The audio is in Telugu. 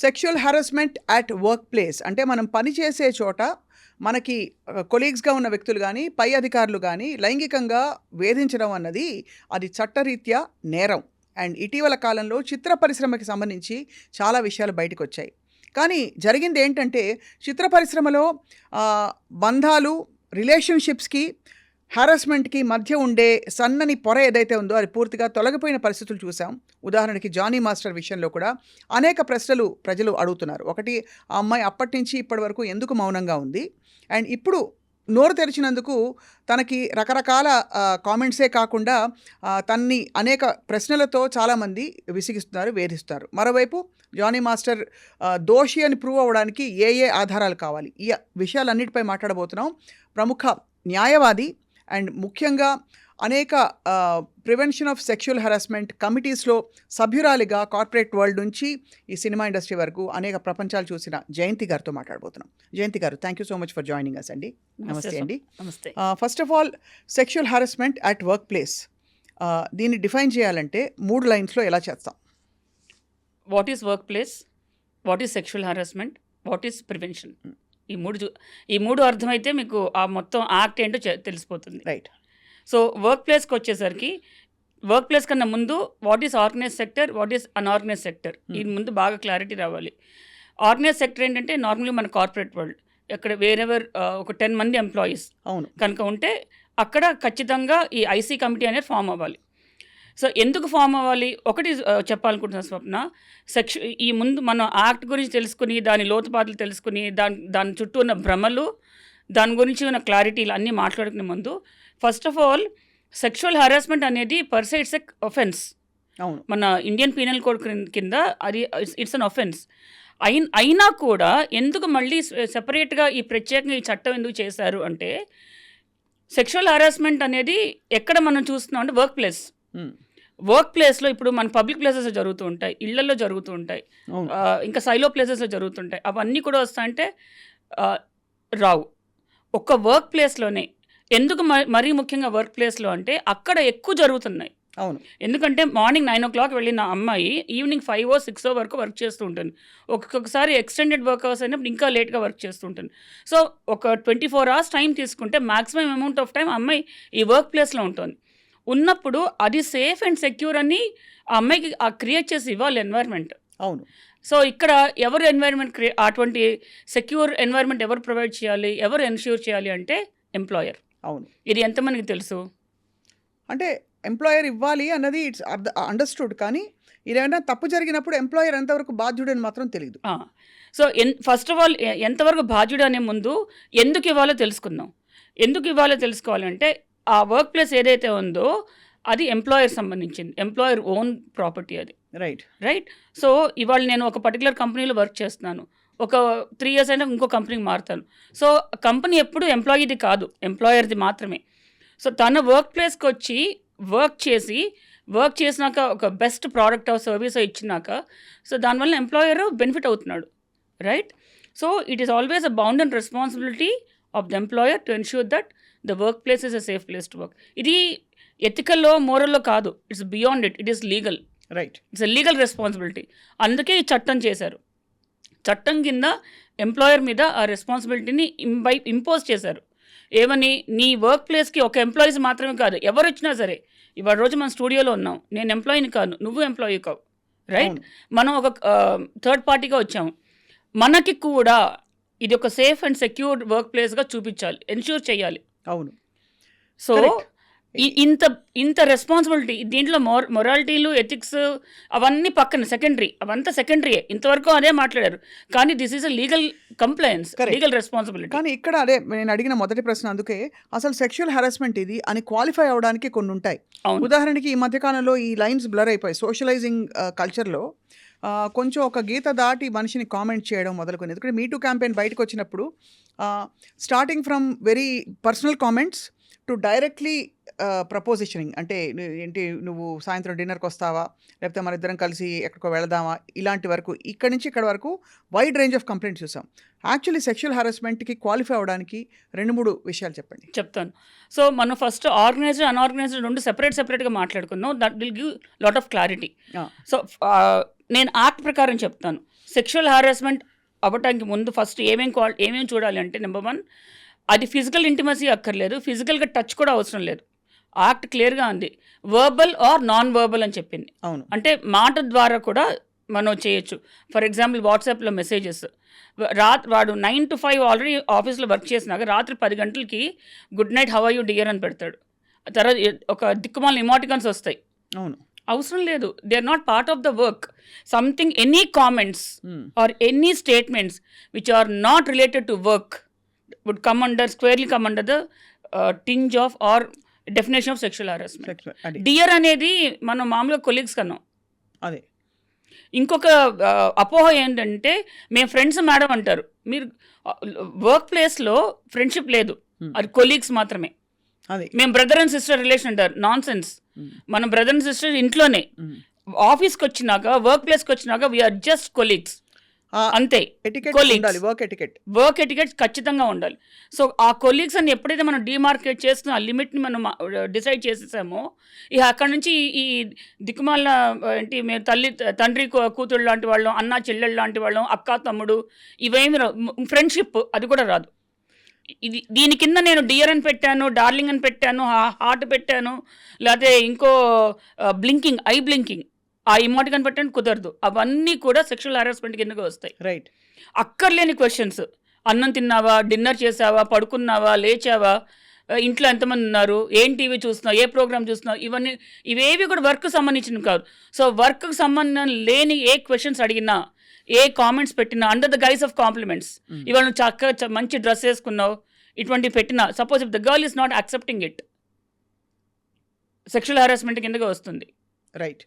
Sexual harassment at work place అంటే మనం పని చేసే చోట మనకి కొలీగ్స్గా ఉన్న వ్యక్తులు కానీ పై అధికారులు కానీ లైంగికంగా వేధించడం అన్నది అది చట్టరీత్యా నేరం. అండ్ ఇటీవల కాలంలో చిత్ర పరిశ్రమకి సంబంధించి చాలా విషయాలు బయటకు వచ్చాయి. కానీ జరిగింది ఏంటంటే చిత్ర పరిశ్రమలో బంధాలు రిలేషన్షిప్స్కి హారాస్మెంట్కి మధ్య ఉండే సన్నని పొర ఏదైతే ఉందో అది పూర్తిగా తొలగిపోయిన పరిస్థితులు చూసాం. ఉదాహరణకి జానీ మాస్టర్ విషయంలో కూడా అనేక ప్రశ్నలు ప్రజలు అడుగుతున్నారు. ఒకటి, ఆ అమ్మాయి అప్పటి నుంచి ఇప్పటి వరకు ఎందుకు మౌనంగా ఉంది, అండ్ ఇప్పుడు నోరు తెరిచినందుకు తనకి రకరకాల కామెంట్సే కాకుండా తన్ని అనేక ప్రశ్నలతో చాలామంది విసిగిస్తున్నారు, వేధిస్తున్నారు. మరోవైపు జానీ మాస్టర్ దోషి అని ప్రూవ్ అవ్వడానికి ఏ ఆధారాలు కావాలి, ఈ విషయాలన్నిటిపై మాట్లాడబోతున్నాం. ప్రముఖ న్యాయవాది అండ్ ముఖ్యంగా అనేక ప్రివెన్షన్ ఆఫ్ సెక్షువల్ హెరాస్మెంట్ కమిటీస్లో సభ్యురాలిగా కార్పొరేట్ వరల్డ్ నుంచి ఈ సినిమా ఇండస్ట్రీ వరకు అనేక ప్రపంచాలు చూసిన జయంతి గారితో మాట్లాడబోతున్నాం. Jayanthi garu, thank you so much for joining us అండి. నమస్తే అండి. నమస్తే. First of all, sexual harassment at work place దీన్ని డిఫైన్ చేయాలంటే 3 లైన్స్లో ఎలా చేస్తాం? What is work place, what is sexual harassment, what is prevention. ఈ మూడు అర్థమైతే మీకు ఆ మొత్తం యాక్ట్ ఏంటో తెలిసిపోతుంది. రైట్. సో వర్క్ ప్లేస్కి వచ్చేసరికి వర్క్ ప్లేస్ కన్నా ముందు what is organise sector, what is unorganised sector, ఈ ముందు బాగా క్లారిటీ రావాలి. ఆర్గనైజ్ సెక్టర్ ఏంటంటే నార్మల్గా మన కార్పొరేట్ వరల్డ్, ఎక్కడ వేరెవర్ ఒక 10 మంది ఎంప్లాయీస్ అవును కనుక ఉంటే అక్కడ ఖచ్చితంగా ఈ ఐసీ కమిటీ అనేది ఫామ్ అవ్వాలి. సో ఎందుకు ఫామ్ అవ్వాలి ఒకటి చెప్పాలనుకుంటున్నాను స్వప్న. ఈ ముందు మనం యాక్ట్ గురించి తెలుసుకుని దాని లోతుపాతలు తెలుసుకుని దాని చుట్టూ ఉన్న భ్రమలు, దాని గురించి ఉన్న క్లారిటీలు అన్నీ మాట్లాడుకునే ముందు first of all sexual harassment అనేది per se it's a offence. అవును, మన ఇండియన్ పీనల్ కోడ్ కింద అది ఇట్స్ అన్ ఒఫెన్స్. అయినా కూడా ఎందుకు మళ్ళీ సెపరేట్గా ఈ ప్రత్యేకంగా ఈ చట్టం ఎందుకు చేశారు అంటే, సెక్షువల్ హెరాస్మెంట్ అనేది ఎక్కడ మనం చూస్తున్నాం అంటే వర్క్ ప్లేస్లో. ఇప్పుడు మన పబ్లిక్ ప్లేసెస్లో జరుగుతూ ఉంటాయి, ఇళ్లలో జరుగుతూ ఉంటాయి, ఇంకా సైలో ప్లేసెస్లో జరుగుతుంటాయి. అవన్నీ కూడా వస్తాయంటే రావు. ఒక్క వర్క్ ప్లేస్లోనే ఎందుకు మరీ ముఖ్యంగా వర్క్ ప్లేస్లో అంటే అక్కడ ఎక్కువ జరుగుతున్నాయి. అవును, ఎందుకంటే మార్నింగ్ 9 o'clock వెళ్ళిన అమ్మాయి ఈవినింగ్ 5 or 6 వరకు వర్క్ చేస్తూ ఉంటుంది. ఒక్కొక్కసారి ఎక్స్టెండెడ్ వర్క్ అవర్స్ అయినప్పుడు ఇంకా లేట్గా వర్క్ చేస్తూ ఉంటుంది. సో ఒక 24 hours టైం తీసుకుంటే మ్యాక్సిమం అమౌంట్ ఆఫ్ టైం అమ్మాయి ఈ వర్క్ ప్లేస్లో ఉంటుంది. ఉన్నప్పుడు అది సేఫ్ అండ్ సెక్యూర్ అని ఆ అమ్మాయికి క్రియేట్ చేసి ఇవ్వాలి ఎన్వైర్న్మెంట్. అవును. సో ఇక్కడ ఎవరు ఎన్వైర్న్మెంట్ అటువంటి సెక్యూర్ ఎన్వైర్న్మెంట్ ఎవరు ప్రొవైడ్ చేయాలి, ఎవరు ఎన్ష్యూర్ చేయాలి అంటే ఎంప్లాయర్. అవును, ఇది ఎంతమందికి తెలుసు? అంటే ఎంప్లాయర్ ఇవ్వాలి అన్నది ఇట్స్ అండర్స్టూడ్, కానీ ఇదేమైనా తప్పు జరిగినప్పుడు ఎంప్లాయర్ ఎంతవరకు బాధ్యుడని మాత్రం తెలియదు. సో ఫస్ట్ ఆఫ్ ఆల్ ఎంతవరకు బాధ్యుడు అనే ముందు ఎందుకు ఇవ్వాలో తెలుసుకుందాం. ఎందుకు ఇవ్వాలో తెలుసుకోవాలంటే ఆ వర్క్ ప్లేస్ ఏదైతే ఉందో అది ఎంప్లాయర్ సంబంధించింది, ఎంప్లాయర్ ఓన్ ప్రాపర్టీ అది. రైట్. సో ఇవాళ నేను ఒక పర్టికులర్ కంపెనీలో వర్క్ చేస్తున్నాను, ఒక 3 years అయినా ఇంకో కంపెనీకి మారుతాను. సో కంపెనీ ఎప్పుడు ఎంప్లాయీది కాదు, ఎంప్లాయర్ది మాత్రమే. సో తన వర్క్ ప్లేస్కి వచ్చి వర్క్ చేసినాక ఒక బెస్ట్ ప్రోడక్ట్ ఆఫ్ సర్వీస్ ఇచ్చినాక సో దానివల్ల ఎంప్లాయర్ బెనిఫిట్ అవుతున్నాడు. Right. So it is always a bound and responsibility of the employer to ensure that the work place is a safe place to work. ఇది ఎథికల్లో మోరల్లో కాదు, it's beyond it is legal. Right. It's a legal responsibility. అందుకే ఈ చట్టం చేశారు. చట్టం కింద ఎంప్లాయర్ మీద ఆ రెస్పాన్సిబిలిటీని ఇంపోజ్ చేశారు. ఏమని, నీ వర్క్ ప్లేస్కి ఒక ఎంప్లాయీస్ మాత్రమే కాదు, ఎవరు వచ్చినా సరే. ఇవాళ రోజు మన స్టూడియోలో ఉన్నాం, నేను ఎంప్లాయీని కాదు, నువ్వు ఎంప్లాయీ కావు. రైట్. మనం ఒక థర్డ్ పార్టీగా వచ్చాము, మనకి కూడా ఇది ఒక సేఫ్ అండ్ సెక్యూర్ వర్క్ ప్లేస్గా చూపించాలి, ఎన్ష్యూర్ చేయాలి. అవును. సో ఇంత రెస్పాన్సిబిలిటీ దీంట్లో మొరాలిటీలు, ఎథిక్స్ అవన్నీ పక్కన అవంతా సెకండరీయే. ఇంతవరకు అదే మాట్లాడారు, కానీ this is a legal compliance, legal responsibility. కానీ ఇక్కడ అదే నేను అడిగిన మొదటి ప్రశ్న. అందుకే అసలు సెక్షువల్ హెరాస్మెంట్ ఇది అని క్వాలిఫై అవ్వడానికి కొన్ని ఉంటాయి. ఉదాహరణకి ఈ మధ్యకాలంలో ఈ లైన్స్ బ్లర్ అయిపోయి సోషలైజింగ్ కల్చర్లో కొంచెం ఒక గీత దాటి మనిషిని కామెంట్ చేయడం మొదలుకొని. ఎందుకంటే మీటూ క్యాంపెయిన్ బయటకు వచ్చినప్పుడు starting from very personal comments to directly propositioning అంటే ఏంటి నువ్వు సాయంత్రం డిన్నర్కి వస్తావా, లేకపోతే మన ఇద్దరం కలిసి ఎక్కడికో వెళదామా, ఇలాంటి వరకు ఇక్కడి నుంచి ఇక్కడ వరకు వైడ్ రేంజ్ ఆఫ్ కంప్లైంట్స్ చూసాం. యాక్చువల్లీ సెక్షువల్ హారాస్మెంట్కి క్వాలిఫై అవ్వడానికి 2-3 విషయాలు చెప్పండి. చెప్తాను. సో మనం ఫస్ట్ ఆర్గనైజ్డ్ అన్ఆర్గనైజ్డ్ 2 సెపరేట్గా మాట్లాడుకుందాం. That will give lot of clarity. So నేను యాక్ట్ ప్రకారం చెప్తాను. సెక్షువల్ హారాస్మెంట్ అవ్వటానికి ముందు ఫస్ట్ ఏమేమి చూడాలి అంటే, నెంబర్ 1, అది ఫిజికల్ ఇంటిమసీ అక్కర్లేదు, ఫిజికల్గా టచ్ కూడా అవసరం లేదు. యాక్ట్ క్లియర్గా ఉంది, వర్బల్ ఆర్ నాన్ వర్బల్ అని చెప్పింది. అవును, అంటే మాట ద్వారా కూడా మనం చేయొచ్చు. ఫర్ ఎగ్జాంపుల్ వాట్సాప్లో మెసేజెస్, వాడు 9 to 5 ఆల్రెడీ ఆఫీస్లో వర్క్ చేసినాక రాత్రి 10 గంటలకి good night how are you dear అని పెడతాడు. తర్వాత ఒక దిక్కుమాల ఇమోటికన్స్ వస్తాయి. అవును, అవసరం లేదు. They are not part of the work. Something, any comments or any statements which are not related to work would squarely come under the tinge of or definition of sexual harassment. Dear అనేది మనం మామూలుగా కొలీగ్స్ కన్నాం. అదే ఇంకొక అపోహ ఏంటంటే, మేము ఫ్రెండ్స్ మేడం అంటారు. మీరు వర్క్ ప్లేస్లో ఫ్రెండ్షిప్ లేదు, అది కొలీగ్స్ మాత్రమే. అదే మేము బ్రదర్ అండ్ సిస్టర్ రిలేషన్ అంటారు. Non sense. మన బ్రదర్ అండ్ సిస్టర్ ఇంట్లోనే. ఆఫీస్కి వచ్చినాక, వర్క్ ప్లేస్కి వచ్చినాక వీఆర్ జస్ట్ కొలీగ్స్ అంతే. వర్క్ ఎటికెట్ ఖచ్చితంగా ఉండాలి. సో ఆ కొలీగ్స్ అని ఎప్పుడైతే మనం డిమార్కేట్ చేస్తున్న ఆ లిమిట్ని మనం డిసైడ్ చేసేసామో, ఇక అక్కడ నుంచి ఈ దిక్కుమాల ఏంటి, మేము తండ్రి కూతురు లాంటి వాళ్ళం, అన్న చెల్లెళ్ళు లాంటి వాళ్ళం, అక్క తమ్ముడు, ఇవేమి ఫ్రెండ్షిప్ అది కూడా రాదు. దీని కింద నేను డియర్ అని పెట్టాను, డార్లింగ్ అని పెట్టాను, హార్ట్ పెట్టాను, లేకపోతే ఇంకో బ్లింకింగ్, ఐ బ్లింకింగ్, ఆ ఇమోటికన్ పెట్టండి, కుదరదు. అవన్నీ కూడా సెక్షువల్ హారాస్మెంట్ కిందకి వస్తాయి. రైట్. అక్కర్లేని క్వశ్చన్స్, అన్నం తిన్నావా, డిన్నర్ చేసావా, పడుకున్నావా, లేచావా, ఇంట్లో ఎంతమంది ఉన్నారు, ఏం టీవీ చూస్తున్నావు, ఏ ప్రోగ్రామ్ చూస్తున్నావు, ఇవేవి కూడా వర్క్కి సంబంధించినవి కాదు. సో వర్క్కి సంబంధం లేని ఏ క్వశ్చన్స్ అడిగినా, ఏ కామెంట్స్ పెట్టినా, under the guise of compliments, ఇవాళ నువ్వు చక్కగా మంచి డ్రెస్ వేసుకున్నావు, ఇటువంటి పెట్టినా, suppose if the girl is not accepting it, sexual harassment కిందగా వస్తుంది. రైట్.